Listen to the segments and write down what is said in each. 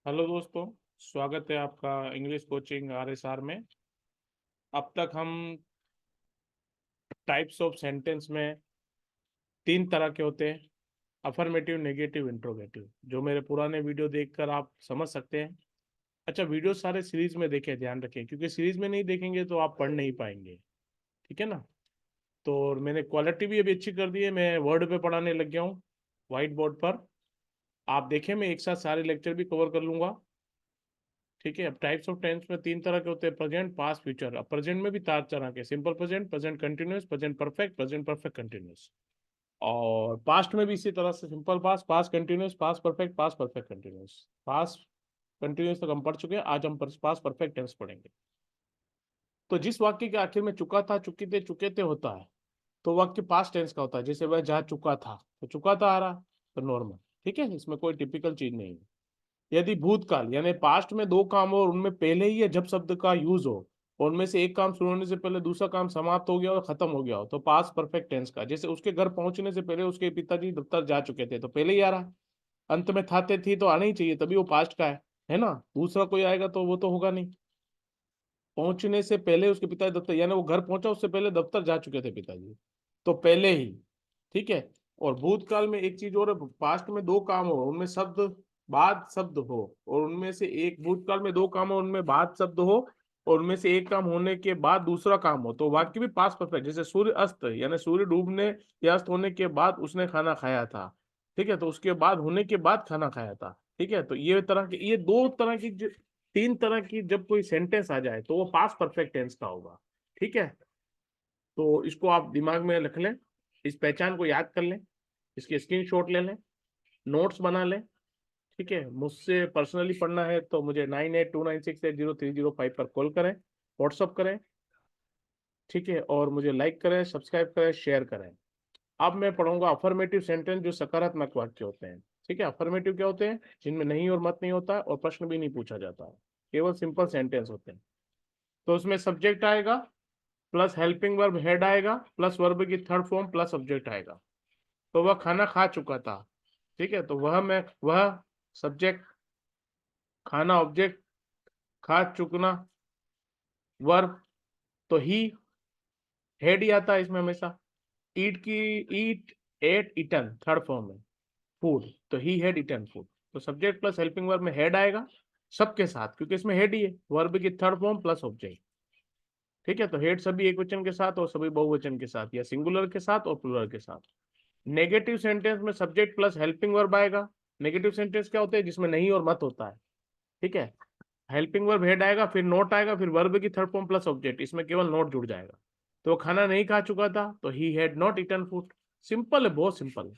Hello दोस्तों। स्वागत है आपका इंग्लिश कोचिंग RSR में। अब तक हम टाइप्स ऑफ सेंटेंस में तीन तरह के होते हैं: अफर्मेटिव, नेगेटिव, इंट्रोगेटिव, जो मेरे पुराने वीडियो देखकर आप समझ सकते हैं। अच्छा, वीडियो सारे सीरीज में देखें, ध्यान रखें, क्योंकि सीरीज में नहीं देखेंगे तो आप पढ़ नहीं पाएंगे। ठीक है ना? तो मैंने क्वालिटी भी अभी अच्छी कर दी है, मैं वर्ड पे पढ़ाने लग गया हूँ, व्हाइट बोर्ड पर। आप देखें, मैं एक साथ सारे लेक्चर भी कवर कर लूंगा। ठीक है। अब टाइप्स ऑफ टेंस में तीन तरह के होते हैं: प्रेजेंट, पास्ट, फ्यूचर। अब प्रेजेंट में भी चार तरह के: simple present, present continuous, present perfect, present perfect continuous. और पास्ट में भी इसी तरह से: simple past, past continuous, past perfect, past perfect continuous. Past continuous तक हम पढ़ चुके हैं, आज हम पास्ट परफेक्ट टेंस पढ़ेंगे। तो जिस वाक्य के आखिर में चुका था, चुके थे होता है, तो वाक्य पास्ट टेंस का होता है। जैसे वह जा चुका था, तो चुका था आ रहा, तो नॉर्मल। ठीक है, इसमें कोई टिपिकल चीज नहीं है। यदि भूतकाल यानी पास्ट में दो काम हो और उनमें पहले ही ये जब शब्द का यूज हो, और उनमें से एक काम शुरू होने से पहले दूसरा काम समाप्त हो गया और खत्म हो गया हो, तो पास्ट परफेक्ट टेंस का। जैसे उसके घर पहुंचने से पहले उसके पिताजी दफ्तर जा चुके थे, तो पहले ही आ रहा। अंत में थाते थी, तो आना ही चाहिए, तभी वो पास्ट का है ना? दूसरा कोई आएगा तो वो तो होगा नहीं। पहुंचने से पहले उसके पिताजी दफ्तर, यानी वो घर पहुंचा उससे पहले दफ्तर जा चुके थे पिताजी, तो पहले ही। ठीक है। और भूतकाल में एक चीज और है, पास्ट में दो काम हो उनमें शब्द बाद शब्द हो, और उनमें से एक भूतकाल में दो काम हो उनमें बाद शब्द हो, और उनमें से एक काम होने के बाद दूसरा काम हो, तो वाक्य भी पास्ट परफेक्ट। जैसे सूर्य अस्त, यानी सूर्य डूबने या अस्त होने के बाद उसने खाना खाया था। ठीक है, तो उसके बाद होने के बाद खाना खाया था। ठीक है, तो ये दो तरह की तीन तरह की जब कोई सेंटेंस आ जाए तो वो पास्ट परफेक्ट टेंस का होगा। ठीक है, तो इसको आप दिमाग में रख लें, इस पहचान को याद कर लें, इसके स्क्रीनशॉट ले लें, नोट्स बना लें। ठीक है, मुझसे पर्सनली पढ़ना है तो मुझे 9829680305 पर कॉल करें, व्हाट्सअप करें। ठीक है, और मुझे लाइक करें, सब्सक्राइब करें, शेयर करें। अब मैं पढ़ूंगा अफर्मेटिव सेंटेंस, जो सकारात्मक वाक्य होते हैं। ठीक है, अफर्मेटिव क्या होते हैं? जिनमें नहीं और मत नहीं होता है और प्रश्न भी नहीं पूछा जाता है, केवल सिंपल सेंटेंस होते हैं। तो उसमें सब्जेक्ट आएगा, प्लस हेल्पिंग वर्ब हेड आएगा, प्लस वर्ब की थर्ड फॉर्म, प्लस सब्जेक्ट आएगा। तो वह खाना खा चुका था। ठीक है, तो वह सब्जेक्ट, खाना ऑब्जेक्ट, खा चुकना वर्ब, तो ही, हेड ही आता है इसमें हमेशा। ईट की, ईट, एट, ईटन थर्ड फॉर्म है, फूड, तो ही हैड ईटन फूड। तो सब्जेक्ट प्लस हेल्पिंग वर्ब में हेड आएगा सबके साथ, क्योंकि इसमें हेड ही है, वर्ब की थर्ड फॉर्म प्लस ऑब्जेक्ट। ठीक है, तो हेड सभी एक वचन के साथ और सभी बहुवचन के साथ, या सिंगुलर के साथ और प्लूरल के साथ। नेगेटिव सेंटेंस में सब्जेक्ट प्लस हेल्पिंग वर्ब आएगा। नेगेटिव सेंटेंस क्या होते हैं? जिसमें नहीं और मत होता है। ठीक है, हेल्पिंग वर्ब हेड आएगा, फिर नोट आएगा, फिर वर्ब की थर्ड फॉर्म प्लस ऑब्जेक्ट, इसमें केवल नोट जुड़ जाएगा। तो वो खाना नहीं खा चुका था, तो he had not eaten food. Simple है, बहुत सिंपल है।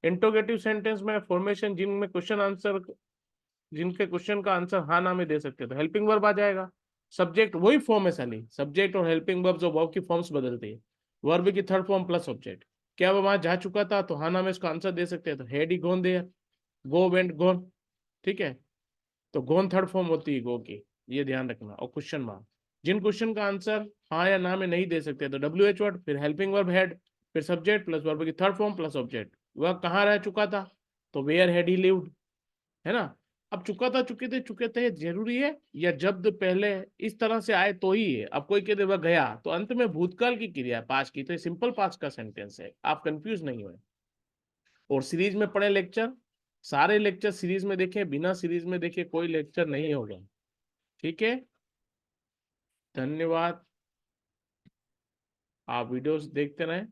इंटरोगेटिव सेंटेंस में फॉर्मेशन जिनमें क्वेश्चन आंसर, जिनके क्वेश्चन का आंसर हाँ ना में दे सकते हैं, तो हेल्पिंग वर्ब आ जाएगा। सब्जेक्ट वही फॉर्म है साली, सब्जेक्ट और हेल्पिंग वर्ब जो वर्ब की फॉर्म्स बदलती है। वर्ब की थर्ड फॉर्म प्लस ऑब्जेक्ट। क्या वो वहां जा चुका था, तो हाँ ना में इसका आंसर दे सकते हैं, तो had he gone there, go went gone. ठीक है, तो गॉन थर्ड फॉर्म होती है गो की, ये ध्यान रखना। और क्वेश्चन मार्क, जिन क्वेश्चन का आंसर हाँ या ना में नहीं दे सकते, तो WH वर्ड, फिर हेल्पिंग वर्ब हेड, फिर सब्जेक्ट प्लस वर्ब की थर्ड फॉर्म प्लस ऑब्जेक्ट। वह कहाँ रह चुका था, तो वेयर हैड ही लिव्ड, है ना? अब चुका था, चुके थे जरूरी है, या जब्द पहले इस तरह से आए तो ही है। अब कोई कहते वह गया, तो अंत में भूतकाल की क्रिया पास की, तो सिंपल पास का सेंटेंस है, आप कंफ्यूज नहीं हुए। और सीरीज में पढ़े लेक्चर, सारे लेक्चर सीरीज में देखें, बिना सीरीज में देखे कोई लेक्चर नहीं होगा। ठीक है, धन्यवाद। आप वीडियोस देखते रहें।